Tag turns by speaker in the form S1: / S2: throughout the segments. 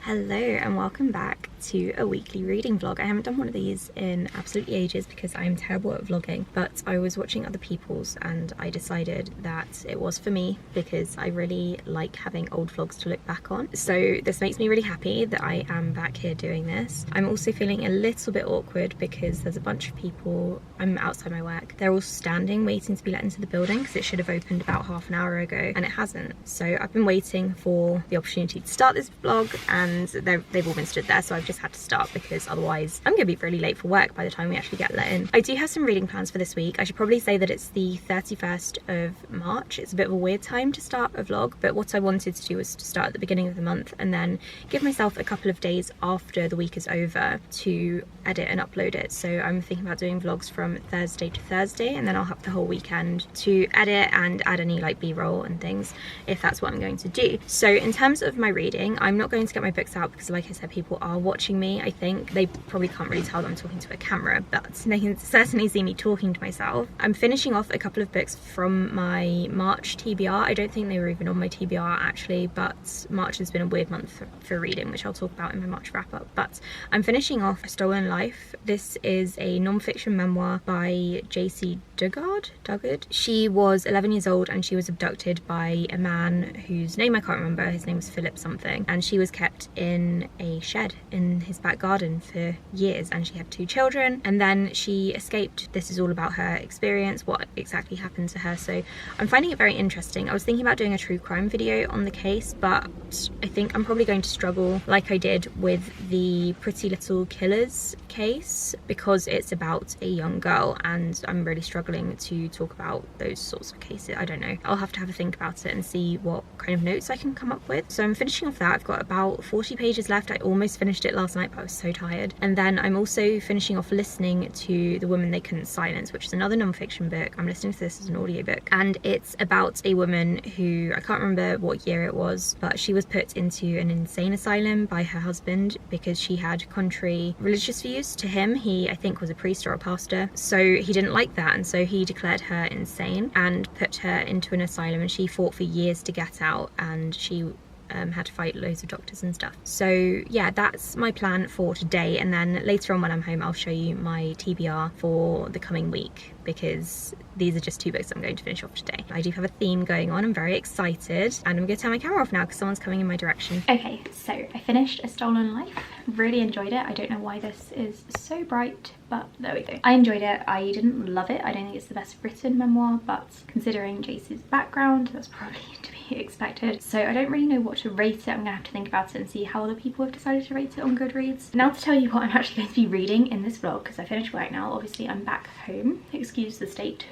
S1: Hello and welcome back to a weekly reading vlog. I haven't done one of these in absolutely ages because I'm terrible at vlogging, but I was watching other people's and I decided that it was for me because I really like having old vlogs to look back on. So this makes me really happy that I am back here doing this. I'm also feeling a little bit awkward because there's a bunch of people, I'm outside my work, they're all standing waiting to be let into the building because it should have opened about half an hour ago and it hasn't. So I've been waiting for the opportunity to start this vlog and they've all been stood there, so I've just had to start because otherwise I'm gonna be really late for work by the time we actually get let in. I do have some reading plans for this week. I should probably say that it's the 31st of March. It's a bit of a weird time to start a vlog, but what I wanted to do was to start at the beginning of the month and then give myself a couple of days after the week is over to edit and upload it. So I'm thinking about doing vlogs from Thursday to Thursday, and then I'll have the whole weekend to edit and add any like b-roll and things if that's what I'm going to do. So in terms of my reading, I'm not going to get my books out because like I said, people are watching me. I think they probably can't really tell that I'm talking to a camera, but they can certainly see me talking to myself. I'm finishing off a couple of books from my March TBR. I don't think they were even on my TBR actually, but March has been a weird month for reading, which I'll talk about in my March wrap up. But I'm finishing off A Stolen Life. This is a non-fiction memoir by JC Dugard. She was 11 years old and she was abducted by a man whose name I can't remember. His name was Philip something, and she was kept in a shed in his back garden for years, and she had 2 children, and then she escaped. This is all about her experience, what exactly happened to her. So I'm finding it very interesting. I was thinking about doing a true crime video on the case, but I think I'm probably going to struggle like I did with the Pretty Little Killers case because it's about a young girl and I'm really struggling to talk about those sorts of cases. I don't know, I'll have to have a think about it and see what kind of notes I can come up with. So I'm finishing off that. I've got about 40 pages left. I almost finished it last night but I was so tired. And then I'm also finishing off listening to The Woman They Couldn't Silence, which is another non-fiction book. I'm listening to this as an audiobook, and it's about a woman who, I can't remember what year it was, but she was put into an insane asylum by her husband because she had contrary religious views to him. He, I think, was a priest or a pastor, so he didn't like that, and so he declared her insane and put her into an asylum, and she fought for years to get out, and she had to fight loads of doctors and stuff. So yeah, that's my plan for today, and then later on when I'm home I'll show you my TBR for the coming week because these are just 2 books I'm going to finish off today. I do have a theme going on. I'm very excited, and I'm going to turn my camera off now because someone's coming in my direction. Okay, so I finished A Stolen Life. Really enjoyed it. I don't know why this is so bright, but there we go. I enjoyed it. I didn't love it. I don't think it's the best written memoir, but considering Jace's background, that's probably to be expected. So I don't really know what to rate it. I'm gonna have to think about it and see how other people have decided to rate it on Goodreads. Now to tell you what I'm actually going to be reading in this vlog, because I finished work now. Obviously I'm back home. Excuse the state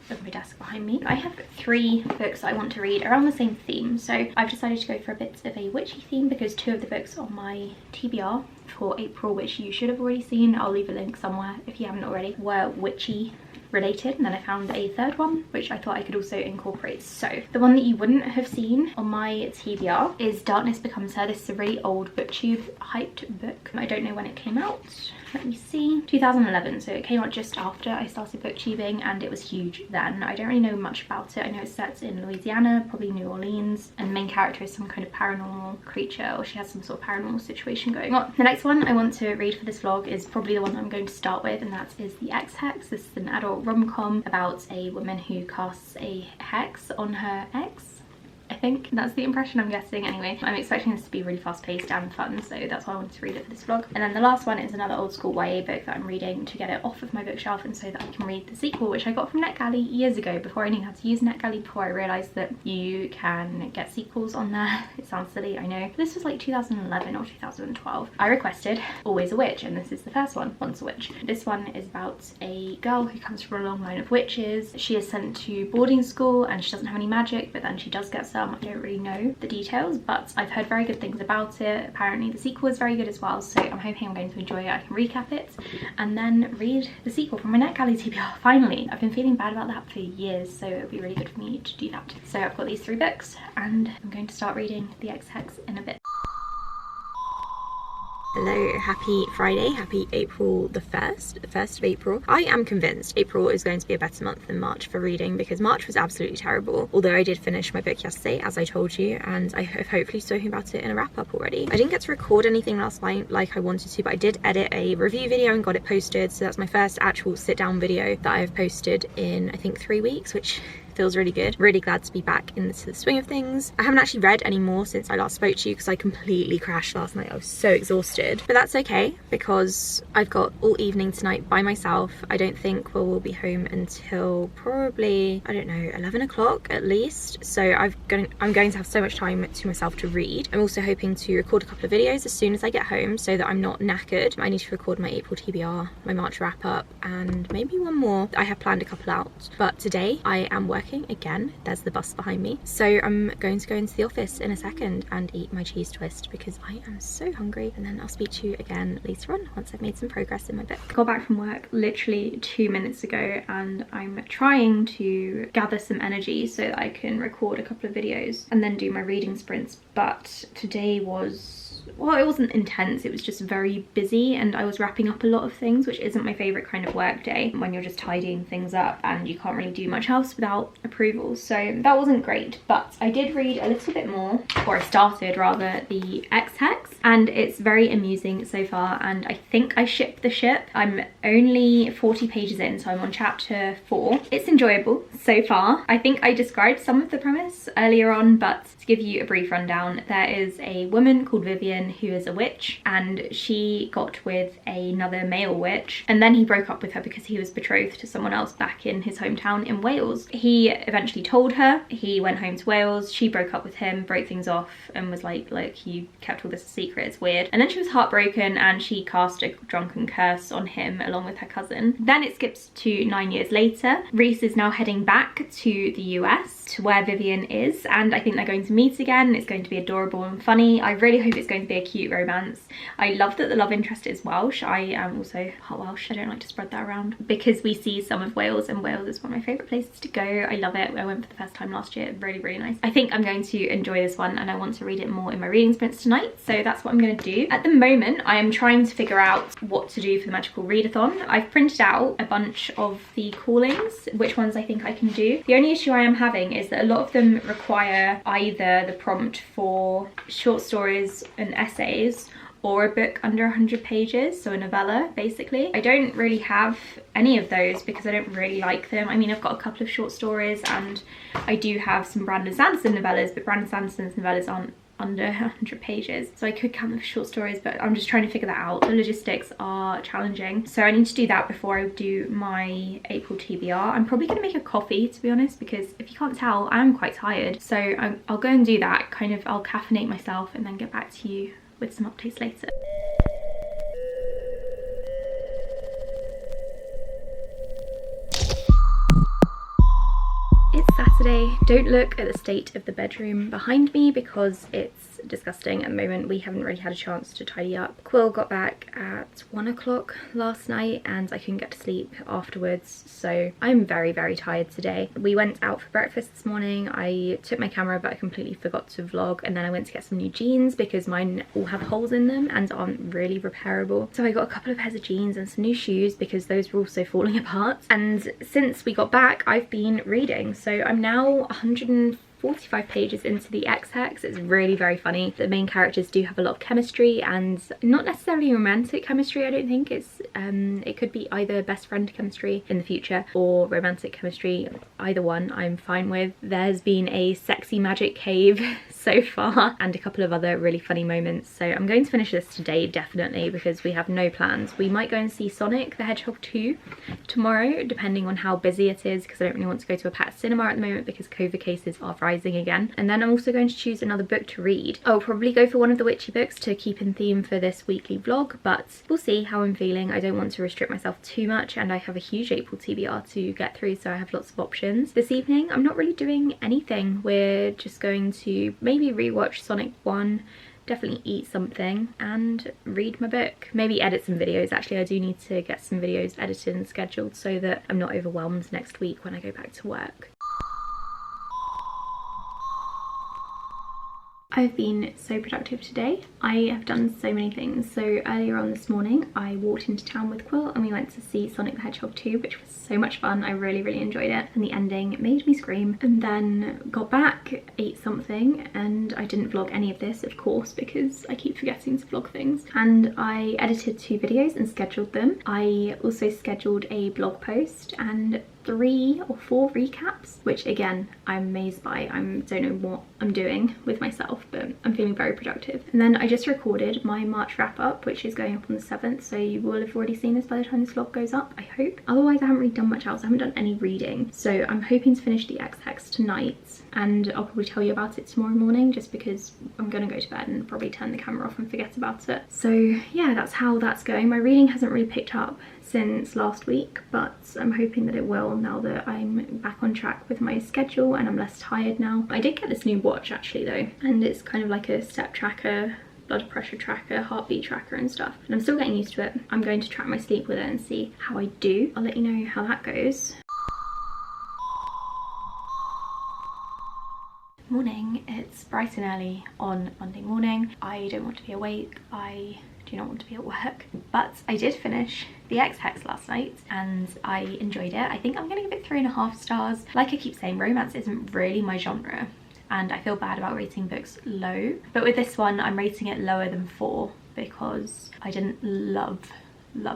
S1: of my desk behind me. I have 3 books I want to read around the same theme, so I've decided to go for a bit of a witchy theme because 2 of the books on my TBR for April, which you should have already seen, I'll leave a link somewhere if you haven't already, were witchy related, and then I found a 3rd one which I thought I could also incorporate. So the one that you wouldn't have seen on my TBR is Darkness Becomes Her. This is a really old booktube hyped book. I don't know when it came out. Let me see, 2011, so it came out just after I started booktubing and it was huge then. I don't really know much about it. I know it's set in Louisiana, probably New Orleans, and the main character is some kind of paranormal creature, or she has some sort of paranormal situation going on. The next one I want to read for this vlog is probably the one that I'm going to start with, and that is the Ex Hex. This is an adult rom-com about a woman who casts a hex on her ex. I think that's the impression I'm getting. Anyway, I'm expecting this to be really fast-paced and fun, so that's why I wanted to read it for this vlog. And then the last one is another old school YA book that I'm reading to get it off of my bookshelf and so that I can read the sequel, which I got from NetGalley years ago before I knew how to use NetGalley, before I realised that you can get sequels on there. It sounds silly, I know. This was like 2011 or 2012. I requested Always a Witch, and this is the first one, Once a Witch. This one is about a girl who comes from a long line of witches. She is sent to boarding school and she doesn't have any magic, but then she does get some. I don't really know the details, but I've heard very good things about it. Apparently the sequel is very good as well, so I'm hoping I'm going to enjoy it. I can recap it and then read the sequel from my NetGalley TBR. Finally, I've been feeling bad about that for years, so it would be really good for me to do that. So I've got these 3 books and I'm going to start reading the Ex Hex in a bit. Hello, happy Friday, happy April the 1st, the 1st of April. I am convinced April is going to be a better month than March for reading because March was absolutely terrible. Although I did finish my book yesterday, as I told you, and I have hopefully spoken about it in a wrap up already. I didn't get to record anything last night like I wanted to, but I did edit a review video and got it posted. So that's my first actual sit down video that I have posted in, I think, 3 weeks, which feels really good. Really glad to be back into the swing of things. I haven't actually read any more since I last spoke to you because I completely crashed last night. I was so exhausted, but that's okay because I've got all evening tonight by myself. I don't think we'll be home until probably, I don't know, 11 o'clock at least. So I'm going to have so much time to myself to read. I'm also hoping to record a couple of videos as soon as I get home so that I'm not knackered. I need to record my April TBR, my March wrap up, and maybe one more. I have planned a couple out, but today I am working again. There's the bus behind me, so I'm going to go into the office in a second and eat my cheese twist because I am so hungry, and then I'll speak to you again later on once I've made some progress in my book. Got back from work literally 2 minutes ago and I'm trying to gather some energy so that I can record a couple of videos and then do my reading sprints, but today was, well, it wasn't intense, it was just very busy and I was wrapping up a lot of things, which isn't my favourite kind of work day when you're just tidying things up and you can't really do much else without approval. So that wasn't great, but I did read a little bit more, or I started rather, the Ex Hex, and it's very amusing so far and I think I shipped the ship. I'm only 40 pages in, so I'm on chapter 4. It's enjoyable so far. I think I described some of the premise earlier on, but to give you a brief rundown, there is a woman called Vivian who is a witch and she got with another male witch, and then he broke up with her because he was betrothed to someone else back in his hometown in Wales. He eventually told her, he went home to Wales, she broke up with him, broke things off and was like, look, you kept all this a secret, it's weird. And then she was heartbroken and she cast a drunken curse on him along with her cousin. Then it skips to 9 years later. Reese is now heading back to the US, to where Vivian is, and I think they're going to meet again. It's going to be adorable and funny. I really hope it's going to be a cute romance. I love that the love interest is Welsh. I am also part Welsh. I don't like to spread that around because we see some of Wales and Wales is one of my favourite places to go. I love it. I went for the first time last year. Really, really nice. I think I'm going to enjoy this one and I want to read it more in my reading sprints tonight, so that's what I'm going to do. At the moment I am trying to figure out what to do for the magical readathon. I've printed out a bunch of the callings, which ones I think I can do. The only issue I am having is that a lot of them require either the prompt for short stories and essays or a book under 100 pages, so a novella basically. I don't really have any of those because I don't really like them. I mean, I've got a couple of short stories and I do have some Brandon Sanderson novellas, but Brandon Sanderson's novellas aren't under 100 pages, so I could count them for short stories, but I'm just trying to figure that out. The logistics are challenging, so I need to do that before I do my April TBR. I'm probably going to make a coffee, to be honest, because if you can't tell, I am quite tired, so I'll go and do that. Kind of, I'll caffeinate myself and then get back to you with some updates later. It's Saturday. Don't look at the state of the bedroom behind me because it's disgusting at the moment. We haven't really had a chance to tidy up. Quill got back at 1 o'clock last night and I couldn't get to sleep afterwards, so I'm very, very tired today. We went out for breakfast this morning. I took my camera but I completely forgot to vlog, and then I went to get some new jeans because mine all have holes in them and aren't really repairable. So I got a couple of pairs of jeans and some new shoes because those were also falling apart. And since we got back I've been reading, so I'm now 145 pages into the Ex Hex. It's really very funny. The main characters do have a lot of chemistry and not necessarily romantic chemistry. I don't think it's it could be either best friend chemistry in the future or romantic chemistry. Either one I'm fine with. There's been a sexy magic cave so far and a couple of other really funny moments, so I'm going to finish this today definitely because we have no plans. We might go and see Sonic the Hedgehog 2 tomorrow depending on how busy it is, because I don't really want to go to a packed cinema at the moment because COVID cases are rising again. And then I'm also going to choose another book to read. I'll probably go for one of the witchy books to keep in theme for this weekly vlog, but we'll see how I'm feeling. I don't want to restrict myself too much and I have a huge April TBR to get through, so I have lots of options. This evening I'm not really doing anything. We're just going to maybe rewatch Sonic 1, definitely eat something and read my book. Maybe edit some videos. Actually, I do need to get some videos edited and scheduled so that I'm not overwhelmed next week when I go back to work. I've been so productive today. I have done so many things. So earlier on this morning, I walked into town with Quill and we went to see Sonic the Hedgehog 2, which was so much fun. I really enjoyed it. And the ending made me scream. And then got back, ate something, and I didn't vlog any of this, of course, because I keep forgetting to vlog things. And I edited 2 videos and scheduled them. I also scheduled a blog post and 3 or 4 recaps, which again I'm amazed by. I don't know what I'm doing with myself, but I'm feeling very productive. And then I just recorded my March wrap up, which is going up on the 7th, so you will have already seen this by the time this vlog goes up, I hope. Otherwise I haven't really done much else. I haven't done any reading, so I'm hoping to finish the Ex Hex tonight, and I'll probably tell you about it tomorrow morning, just because I'm gonna go to bed and probably turn the camera off and forget about it. So yeah, that's how that's going. My reading hasn't really picked up since last week, but I'm hoping that it will now that I'm back on track with my schedule and I'm less tired now. I did get this new watch actually though, and it's kind of like a step tracker, blood pressure tracker, heartbeat tracker and stuff, and I'm still getting used to it. I'm going to track my sleep with it and see how I do. I'll let you know how that goes. Morning, it's bright and early on Monday morning. I don't want to be awake, I do not want to be at work, but I did finish the Ex Hex last night and I enjoyed it. I think I'm gonna give it 3.5 stars. Like I keep saying, romance isn't really my genre and I feel bad about rating books low, but with this one I'm rating it lower than 4 because I didn't love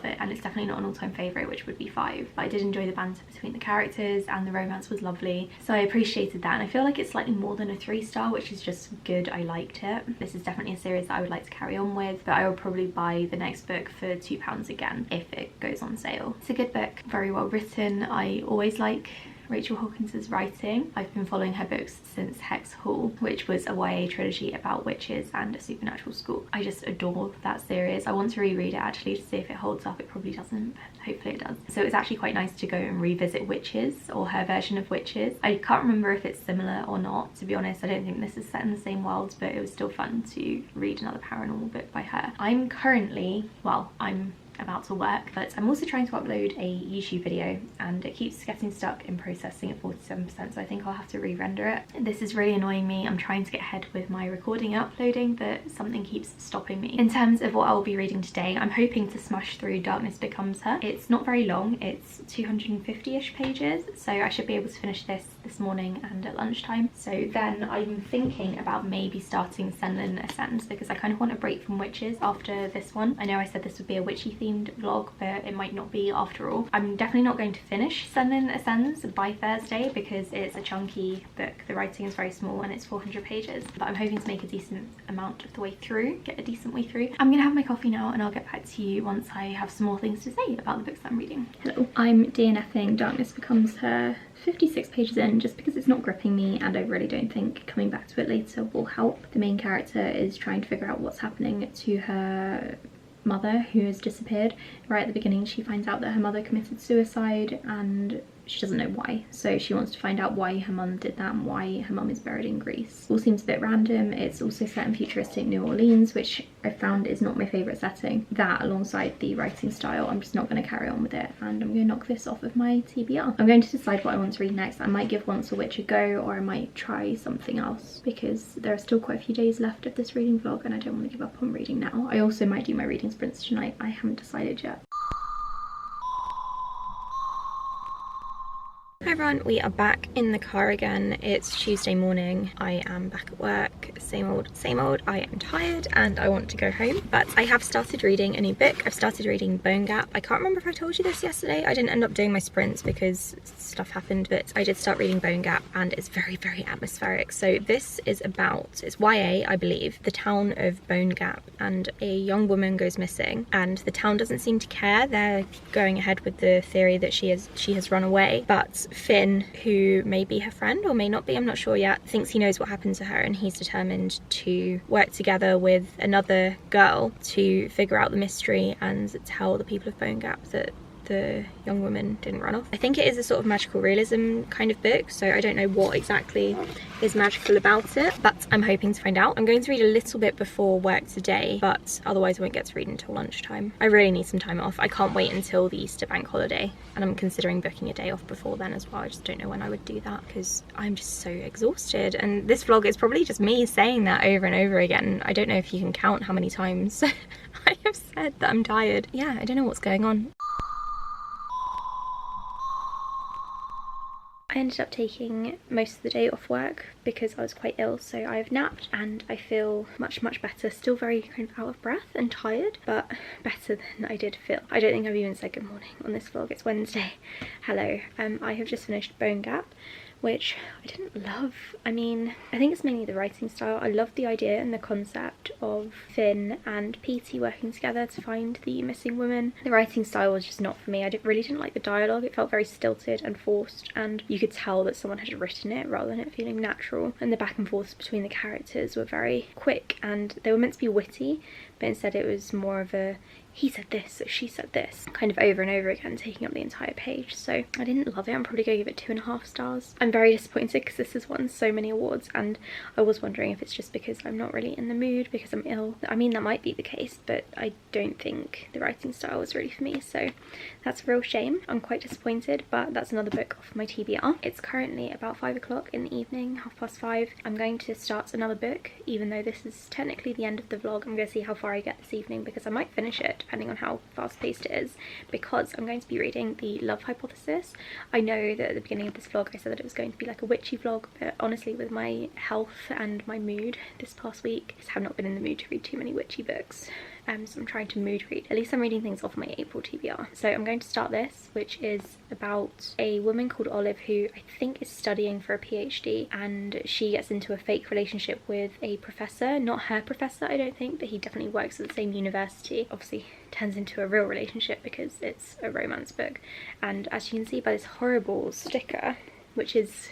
S1: it, and it's definitely not an all-time favourite, which would be 5, but I did enjoy the banter between the characters and the romance was lovely, so I appreciated that. And I feel like it's slightly more than a 3-star, which is just good. I liked it. This is definitely a series that I would like to carry on with, but I will probably buy the next book for £2 again if it goes on sale. It's a good book, very well written. I always like Rachel Hawkins's writing. I've been following her books since Hex Hall, which was a YA trilogy about witches and a supernatural school. I just adore that series. I want to reread it actually to see if it holds up. It probably doesn't, but hopefully it does. So it's actually quite nice to go and revisit Witches, or her version of Witches. I can't remember if it's similar or not, to be honest. I don't think this is set in the same world, but it was still fun to read another paranormal book by her. I'm currently, well, I'm about to work, but I'm also trying to upload a YouTube video and it keeps getting stuck in processing at 47%, so I think I'll have to re-render it. This is really annoying me. I'm trying to get ahead with my recording and uploading, but something keeps stopping me. In terms of what I'll be reading today, I'm hoping to smash through Darkness Becomes Her. It's not very long, it's 250-ish pages, so I should be able to finish this morning and at lunchtime. So then I'm thinking about maybe starting Senlin Ascends, because I kind of want a break from Witches after this one. I know I said this would be a witchy themed vlog, but it might not be after all. I'm definitely not going to finish Senlin Ascends by Thursday because it's a chunky book. The writing is very small and it's 400 pages, but I'm hoping to make a decent amount of the way through, get a decent way through. I'm gonna have my coffee now and I'll get back to you once I have some more things to say about the books that I'm reading. Hello, I'm DNF'ing Darkness Becomes Her 56 pages in, just because it's not gripping me and I really don't think coming back to it later will help. The main character is trying to figure out what's happening to her mother, who has disappeared. Right at the beginning she finds out that her mother committed suicide and she doesn't know why, so she wants to find out why her mum did that and why her mum is buried in Greece. All seems a bit random. It's also set in futuristic New Orleans, which I found is not my favourite setting. That, alongside the writing style, I'm just not going to carry on with it and I'm going to knock this off of my TBR. I'm going to decide what I want to read next. I might give Once a Witch a go, or I might try something else, because there are still quite a few days left of this reading vlog and I don't want to give up on reading now. I also might do my reading sprints tonight. I haven't decided yet. Hi everyone, we are back in the car again. It's Tuesday morning. I am back at work. Same old, same old. I am tired and I want to go home, but I have started reading a new book. I've started reading Bone Gap. I can't remember if I told you this yesterday. I didn't end up doing my sprints because stuff happened, but I did start reading Bone Gap and it's very atmospheric. So this is about, it's YA, I believe, the town of Bone Gap, and a young woman goes missing and the town doesn't seem to care. They're going ahead with the theory that she has run away, but Finn, who may be her friend or may not be, I'm not sure yet, thinks he knows what happened to her and he's determined to work together with another girl to figure out the mystery and tell the people of Bone Gap that the young woman didn't run off. I think it is a sort of magical realism kind of book, so I don't know what exactly is magical about it, but I'm hoping to find out. I'm going to read a little bit before work today, but otherwise I won't get to read until lunchtime. I really need some time off. I can't wait until the Easter bank holiday, and I'm considering booking a day off before then as well. I just don't know when I would do that because I'm just so exhausted, and this vlog is probably just me saying that over and over again. I don't know if you can count how many times I have said that I'm tired. Yeah, I don't know what's going on. I ended up taking most of the day off work because I was quite ill, so I've napped and I feel much better. Still very kind of out of breath and tired, but better than I did feel. I don't think I've even said good morning on this vlog. It's Wednesday. Hello. I have just finished Bone Gap, which I didn't love. I mean, I think it's mainly the writing style. I love the idea and the concept of Finn and Petey working together to find the missing woman. The writing style was just not for me. I really didn't like the dialogue. It felt very stilted and forced, and you could tell that someone had written it rather than it feeling natural. And the back and forth between the characters were very quick, and they were meant to be witty, but instead it was more of a he said this, so she said this, kind of over and over again, taking up the entire page. So I didn't love it. I'm probably going to give it 2.5 stars. I'm very disappointed because this has won so many awards, and I was wondering if it's just because I'm not really in the mood because I'm ill. I mean, that might be the case, but I don't think the writing style was really for me, so that's a real shame. I'm quite disappointed, but that's another book off my TBR. It's currently about 5 o'clock in the evening, 5:30. I'm going to start another book, even though this is technically the end of the vlog. I'm going to see how far I get this evening because I might finish it depending on how fast-paced it is, because I'm going to be reading The Love Hypothesis. I know that at the beginning of this vlog I said that it was going to be like a witchy vlog, but honestly with my health and my mood this past week, I just have not been in the mood to read too many witchy books. So I'm trying to mood read. At least I'm reading things off my April TBR. So I'm going to start this, which is about a woman called Olive who I think is studying for a PhD, and she gets into a fake relationship with a professor. Not her professor, I don't think, but he definitely works at the same university. Obviously turns into a real relationship because it's a romance book. And as you can see by this horrible sticker, which is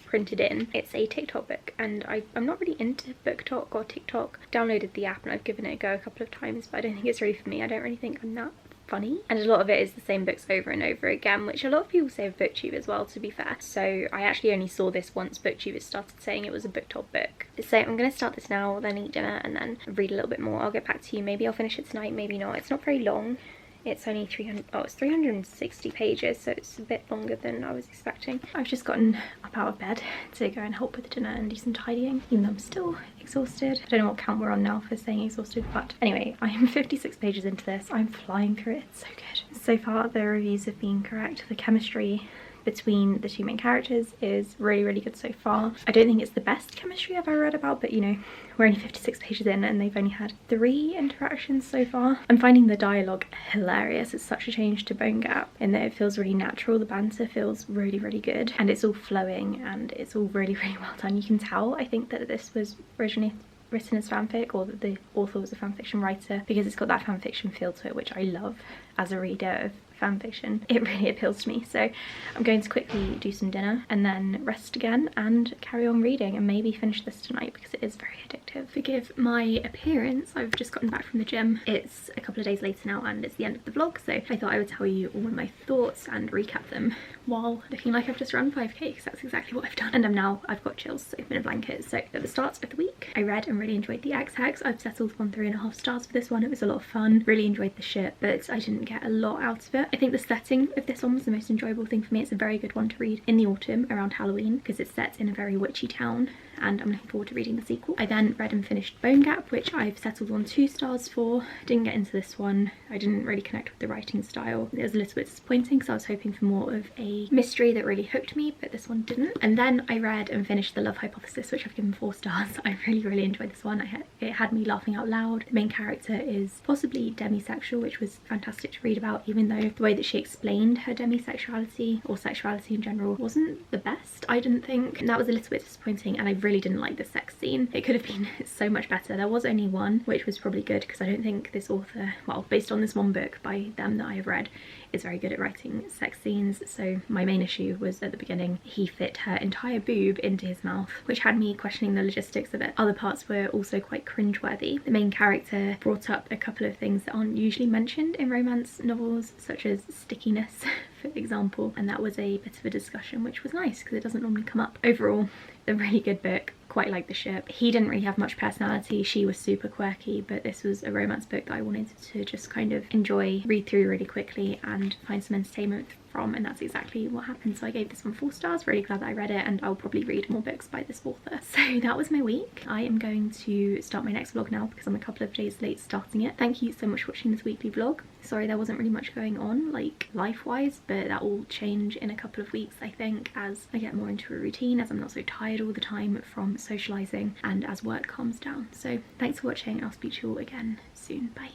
S1: printed in, it's a TikTok book, and I'm not really into BookTok or TikTok. Downloaded the app and I've given it a go a couple of times, but I don't think it's really for me. I don't really think I'm that funny, and a lot of it is the same books over and over again, which a lot of people say of BookTube as well, to be fair. So I actually only saw this once BookTube had started saying it was a BookTok book. So I'm going to start this now, then eat dinner, and then read a little bit more. I'll get back to you. Maybe I'll finish it tonight, maybe not. It's not very long. It's only 360 pages, so it's a bit longer than I was expecting. I've just gotten up out of bed to go and help with dinner and do some tidying, even though I'm still exhausted. I don't know what count we're on now for saying exhausted, but anyway, I am 56 pages into this. I'm flying through it. It's so good. So far, the reviews have been correct. The chemistry between the two main characters is really good so far. I don't think it's the best chemistry I've ever read about, but you know, we're only 56 pages in and they've only had 3 interactions so far. I'm finding the dialogue hilarious. It's such a change to Bone Gap in that it feels really natural. The banter feels really good, and it's all flowing and it's all really well done. You can tell, I think, that this was originally written as fanfic, or that the author was a fanfiction writer, because it's got that fanfiction feel to it, which I love as a reader of fanfiction. It really appeals to me. So I'm going to quickly do some dinner and then rest again and carry on reading, and maybe finish this tonight because it is very addictive. Forgive my appearance, I've just gotten back from the gym. It's a couple of days later now and it's the end of the vlog, so I thought I would tell you all of my thoughts and recap them while looking like I've just run 5k, because that's exactly what I've done. And I've got chills, so in a blanket. So at the start of the week I read and really enjoyed the Ex Hex. I've settled on 3.5 stars for this one. It was a lot of fun, really enjoyed the shit, but I didn't get a lot out of it. I think the setting of this one was the most enjoyable thing for me. It's a very good one to read in the autumn around Halloween because it's set in a very witchy town, and I'm looking forward to reading the sequel. I then read and finished Bone Gap, which I've settled on 2 stars for. Didn't get into this one. I didn't really connect with the writing style. It was a little bit disappointing because I was hoping for more of a mystery that really hooked me, but this one didn't. And then I read and finished The Love Hypothesis, which I've given 4 stars. I really enjoyed this one. It had me laughing out loud. The main character is possibly demisexual, which was fantastic to read about, even though the way that she explained her demisexuality or sexuality in general wasn't the best, I didn't think. And that was a little bit disappointing, and I really really didn't like the sex scene. It could have been so much better. There was only one, which was probably good because I don't think this author, well, based on this one book by them that I have read, is very good at writing sex scenes. So my main issue was at the beginning, he fit her entire boob into his mouth, which had me questioning the logistics of it. Other parts were also quite cringeworthy. The main character brought up a couple of things that aren't usually mentioned in romance novels, such as stickiness, for example, and that was a bit of a discussion, which was nice because it doesn't normally come up. Overall, a really good book. Quite like the ship. He didn't really have much personality, she was super quirky, but this was a romance book that I wanted to just kind of enjoy, read through really quickly and find some entertainment from, and that's exactly what happened. So I gave this one 4 stars, really glad that I read it, and I'll probably read more books by this author. So that was my week. I am going to start my next vlog now because I'm a couple of days late starting it. Thank you so much for watching this weekly vlog. Sorry there wasn't really much going on, like life-wise, but that will change in a couple of weeks, I think, as I get more into a routine, as I'm not so tired all the time from socialising, and as work calms down. So thanks for watching, I'll speak to you all again soon. Bye.